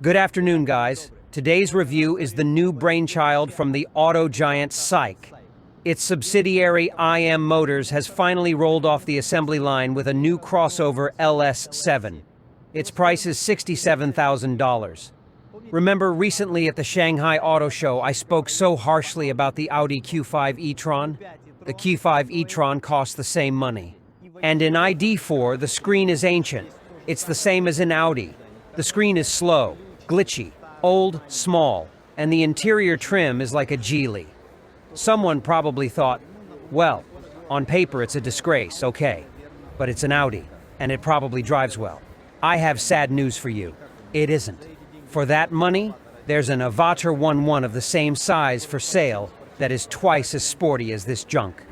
Good afternoon, guys. Today's review is the new brainchild from the auto giant Psych. Its subsidiary IM Motors has finally rolled off the assembly line with a new crossover LS7. Its price is $67,000. Remember recently at the Shanghai Auto Show, I spoke so harshly about the Audi Q5 e-tron? The Q5 e-tron costs the same money. And in ID4, the screen is ancient. It's the same as in Audi. The screen is slow, glitchy, old, small, and the interior trim is like a Geely. Someone probably thought, well, on paper it's a disgrace, okay, but it's an Audi, and it probably drives well. I have sad news for you. It isn't. For that money, there's an Avatar 1.1 of the same size for sale that is twice as sporty as this junk.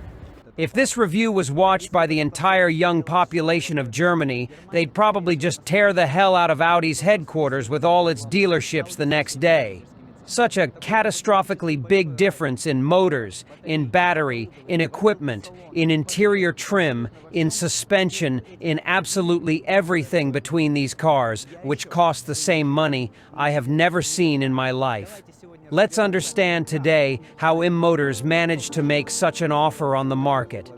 If this review was watched by the entire young population of Germany, they'd probably just tear the hell out of Audi's headquarters with all its dealerships the next day. Such a catastrophically big difference in motors, in battery, in equipment, in interior trim, in suspension, in absolutely everything between these cars, which cost the same money, I have never seen in my life. Let's understand today how IM Motors managed to make such an offer on the market.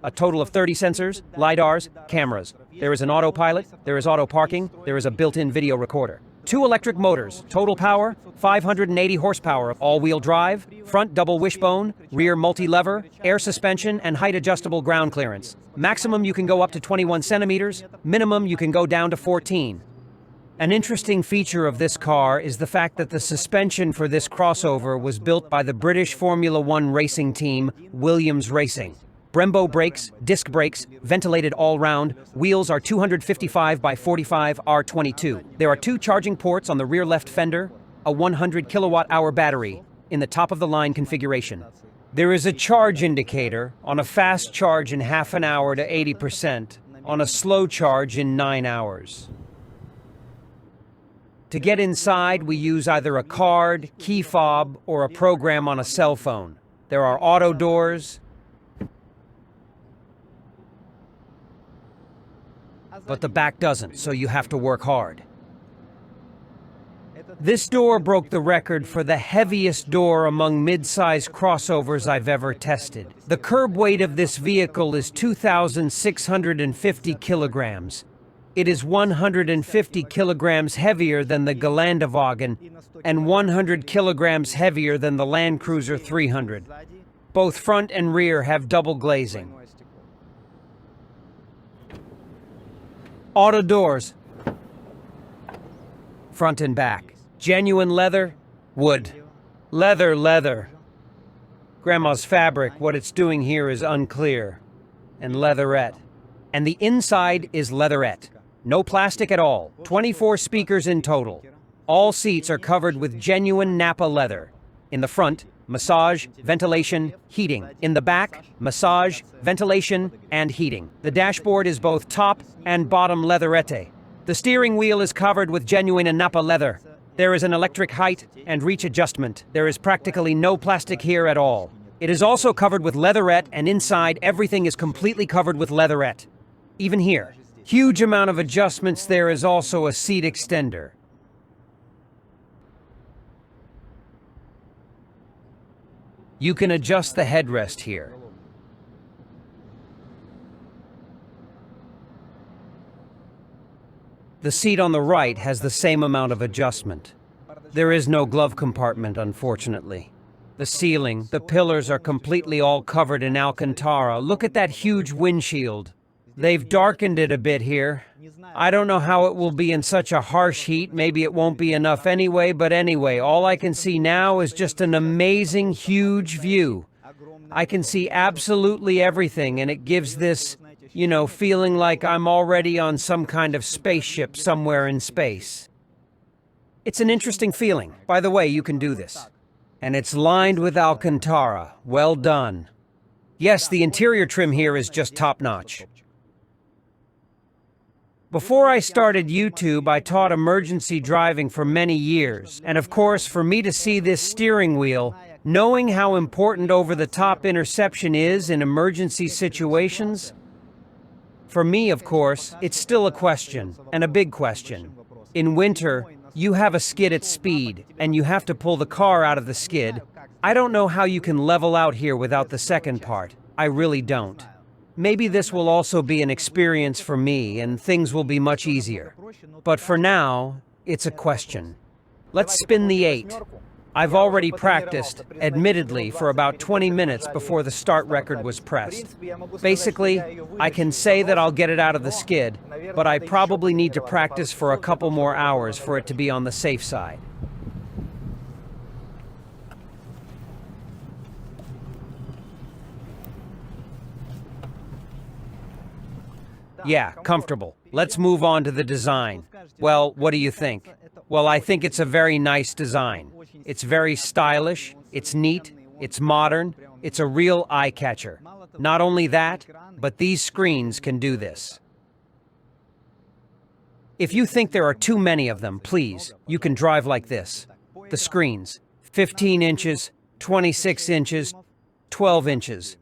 A total of 30 sensors, LiDARs, cameras. There is an autopilot, there is auto parking, there is a built-in video recorder. 2 electric motors, total power, 580 horsepower, all-wheel drive, front double wishbone, rear multi-lever, air suspension, and height-adjustable ground clearance. Maximum you can go up to 21 centimeters, minimum you can go down to 14. An interesting feature of this car is the fact that the suspension for this crossover was built by the British Formula One racing team, Williams Racing. Brembo brakes, disc brakes, ventilated all-round, wheels are 255 by 45 R22. There are 2 charging ports on the rear left fender, a 100 kilowatt-hour battery in the top-of-the-line configuration. There is a charge indicator on a fast charge in half an hour to 80%, on a slow charge in 9 hours. To get inside, we use either a card, key fob, or a program on a cell phone. There are auto doors, but the back doesn't, so you have to work hard. This door broke the record for the heaviest door among mid-size crossovers I've ever tested. The curb weight of this vehicle is 2,650 kilograms. It is 150 kilograms heavier than the Geländewagen and 100 kilograms heavier than the Land Cruiser 300. Both front and rear have double glazing. Auto doors, front and back. Genuine leather, wood. Leather, leather. Grandma's fabric, what it's doing here is unclear. And leatherette. And the inside is leatherette. No plastic at all. 24 speakers in total. All seats are covered with genuine Napa leather. In the front, massage, ventilation, heating. In the back, massage, ventilation, and heating. The dashboard is both top and bottom leatherette. The steering wheel is covered with genuine Napa leather. There is an electric height and reach adjustment. There is practically no plastic here at all. It is also covered with leatherette, and inside everything is completely covered with leatherette. Even here. Huge amount of adjustments. There is also a seat extender. You can adjust the headrest here. The seat on the right has the same amount of adjustment. There is no glove compartment, unfortunately. The ceiling, the pillars are completely all covered in Alcantara. Look at that huge windshield. They've darkened it a bit here. I don't know how it will be in such a harsh heat. Maybe it won't be enough anyway, but anyway, all I can see now is just an amazing, huge view. I can see absolutely everything, and it gives this, feeling like I'm already on some kind of spaceship somewhere in space. It's an interesting feeling. By the way, you can do this. And it's lined with Alcantara. Well done. Yes, the interior trim here is just top-notch. Before I started YouTube, I taught emergency driving for many years. And of course, for me to see this steering wheel, knowing how important over-the-top interception is in emergency situations, for me, of course, it's still a question, and a big question. In winter, you have a skid at speed, and you have to pull the car out of the skid. I don't know how you can level out here without the second part. I really don't. Maybe this will also be an experience for me, and things will be much easier. But for now, it's a question. Let's spin the 8. I've already practiced, admittedly, for about 20 minutes before the start record was pressed. Basically, I can say that I'll get it out of the skid, but I probably need to practice for a couple more hours for it to be on the safe side. Yeah, comfortable. Let's move on to the design. Well, what do you think? Well, I think it's a very nice design. It's very stylish, it's neat, it's modern, it's a real eye-catcher. Not only that, but these screens can do this. If you think there are too many of them, please, you can drive like this. The screens, 15 inches, 26 inches, 12 inches.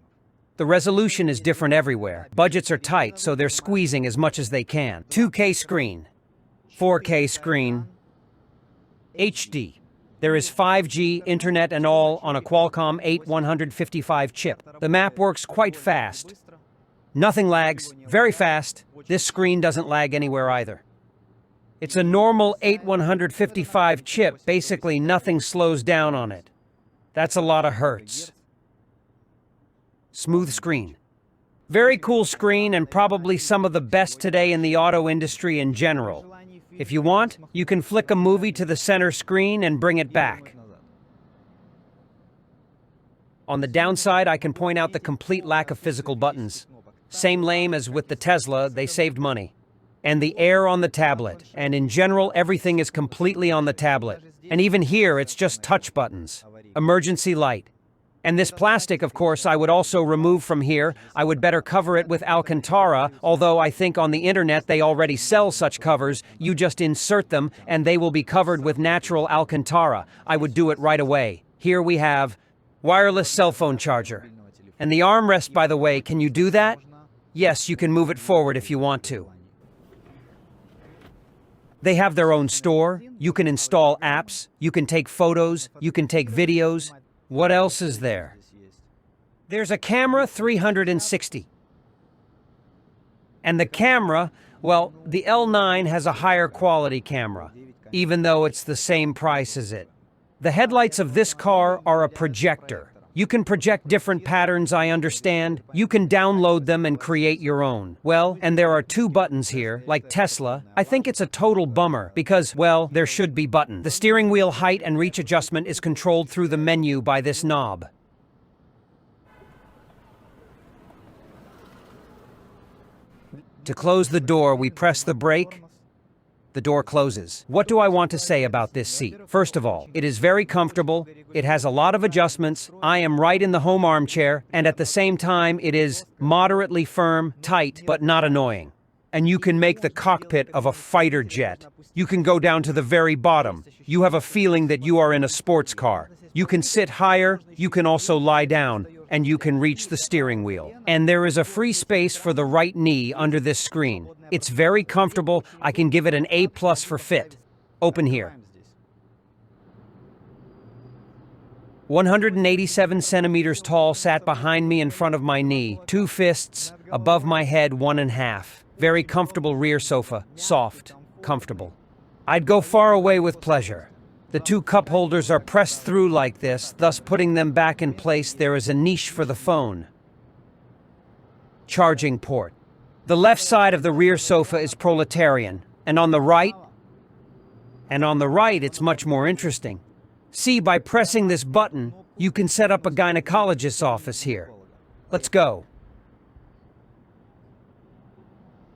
The resolution is different everywhere. Budgets are tight, so they're squeezing as much as they can. 2K screen, 4K screen, HD. There is 5G, internet and all on a Qualcomm 8155 chip. The map works quite fast. Nothing lags, very fast. This screen doesn't lag anywhere either. It's a normal 8155 chip, basically nothing slows down on it. That's a lot of hertz. Smooth screen. Very cool screen and probably some of the best today in the auto industry in general. If you want, you can flick a movie to the center screen and bring it back. On the downside, I can point out the complete lack of physical buttons. Same lame as with the Tesla, they saved money. And the Air on the tablet, and in general, everything is completely on the tablet. And even here, it's just touch buttons. Emergency light. And this plastic, of course, I would also remove from here. I would better cover it with Alcantara, although I think on the internet they already sell such covers. You just insert them, and they will be covered with natural Alcantara. I would do it right away. Here we have wireless cell phone charger. And the armrest, by the way, can you do that? Yes, you can move it forward if you want to. They have their own store. You can install apps. You can take photos. You can take videos. What else is there? There's a camera 360. And the camera, well, the L9 has a higher quality camera, even though it's the same price as it. The headlights of this car are a projector. You can project different patterns, I understand. You can download them and create your own. Well, and there are 2 buttons here, like Tesla. I think it's a total bummer because, well, there should be buttons. The steering wheel height and reach adjustment is controlled through the menu by this knob. To close the door, we press the brake. The door closes. What do I want to say about this seat? First of all, it is very comfortable. It has a lot of adjustments. I am right in the home armchair, and at the same time, it is moderately firm, tight, but not annoying. And you can make the cockpit of a fighter jet. You can go down to the very bottom. You have a feeling that you are in a sports car. You can sit higher. You can also lie down. and you can reach the steering wheel. And there is a free space for the right knee under this screen. It's very comfortable. I can give it an A+ for fit. Open here. 187 centimeters tall sat behind me in front of my knee. 2 fists, above my head 1.5. Very comfortable rear sofa. Soft, comfortable. I'd go far away with pleasure. The 2 cup holders are pressed through like this, thus putting them back in place. There is a niche for the phone. Charging port. The left side of the rear sofa is proletarian, and on the right, it's much more interesting. See, by pressing this button, you can set up a gynecologist's office here. Let's go.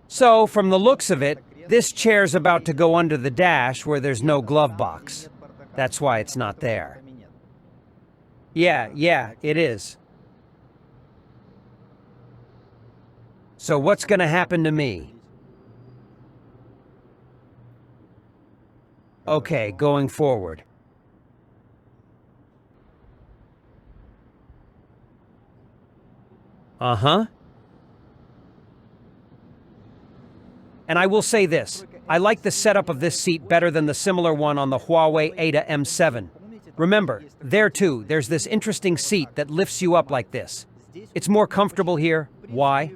So, from the looks of it, this chair's about to go under the dash where there's no glove box. That's why it's not there. Yeah, it is. So what's gonna happen to me? Okay, going forward. Uh-huh. And I will say this, I like the setup of this seat better than the similar one on the Huawei IM M7. Remember, there too, there's this interesting seat that lifts you up like this. It's more comfortable here. Why?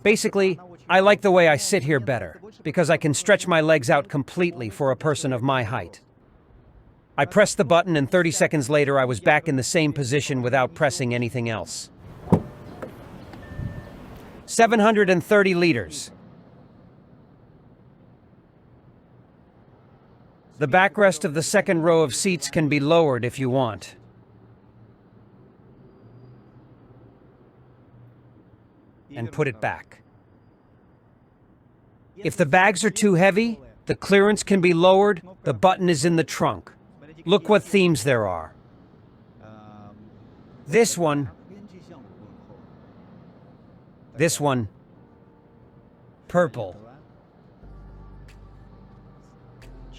Basically, I like the way I sit here better, because I can stretch my legs out completely for a person of my height. I pressed the button and 30 seconds later I was back in the same position without pressing anything else. 730 liters. The backrest of the second row of seats can be lowered if you want. And put it back. If the bags are too heavy, the clearance can be lowered, the button is in the trunk. Look what themes there are. This one, purple,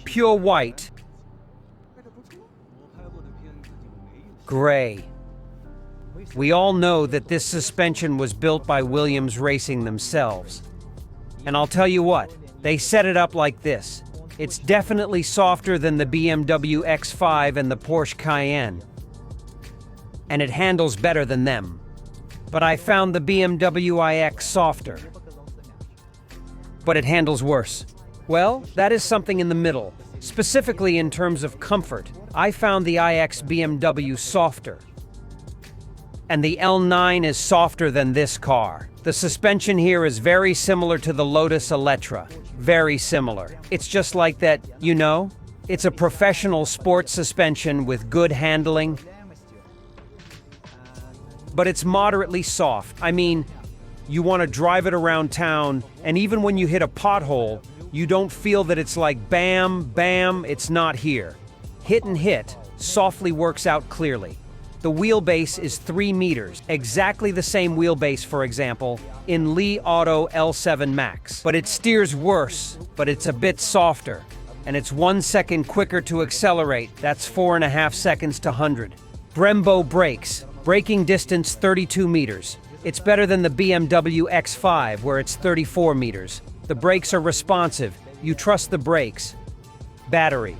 pure white, gray. We all know that this suspension was built by Williams Racing themselves. And I'll tell you what, they set it up like this. It's definitely softer than the BMW X5 and the Porsche Cayenne. And it handles better than them. But I found the BMW iX softer. But it handles worse. Well, that is something in the middle. Specifically in terms of comfort, I found the iX BMW softer. And the L9 is softer than this car. The suspension here is very similar to the Lotus Electra. Very similar. It's just like that, you know? It's a professional sports suspension with good handling. But it's moderately soft. I mean, you want to drive it around town, and even when you hit a pothole, you don't feel that it's like bam, bam, it's not here. Hit and hit softly works out clearly. The wheelbase is 3 meters, exactly the same wheelbase, for example, in Li Auto L7 Max. But it steers worse, but it's a bit softer, and it's 1 second quicker to accelerate. That's 4.5 seconds to 100. Brembo brakes, braking distance 32 meters. It's better than the BMW X5, where it's 34 meters. The brakes are responsive. You trust the brakes. Battery.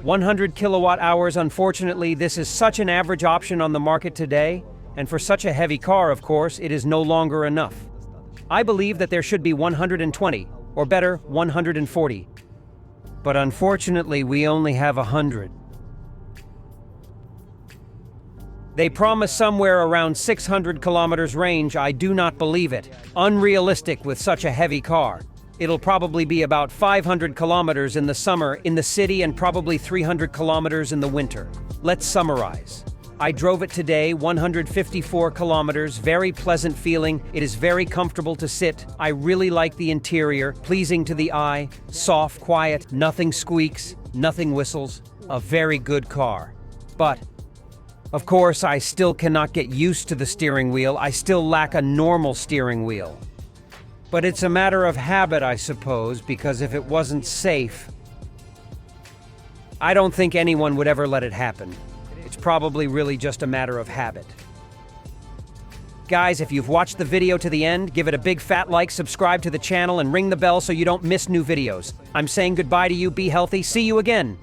100 kilowatt hours. Unfortunately, this is such an average option on the market today, and for such a heavy car, of course, it is no longer enough. I believe that there should be 120, or better, 140. But unfortunately, we only have 100. They promise somewhere around 600 kilometers range. I do not believe it. Unrealistic with such a heavy car. It'll probably be about 500 kilometers in the summer in the city and probably 300 kilometers in the winter. Let's summarize. I drove it today, 154 kilometers, very pleasant feeling. It is very comfortable to sit. I really like the interior, pleasing to the eye, soft, quiet, nothing squeaks, nothing whistles. A very good car. But of course, I still cannot get used to the steering wheel. I still lack a normal steering wheel. But it's a matter of habit, I suppose, because if it wasn't safe, I don't think anyone would ever let it happen. It's probably really just a matter of habit. Guys, if you've watched the video to the end, give it a big fat like, subscribe to the channel, and ring the bell so you don't miss new videos. I'm saying goodbye to you, be healthy, see you again.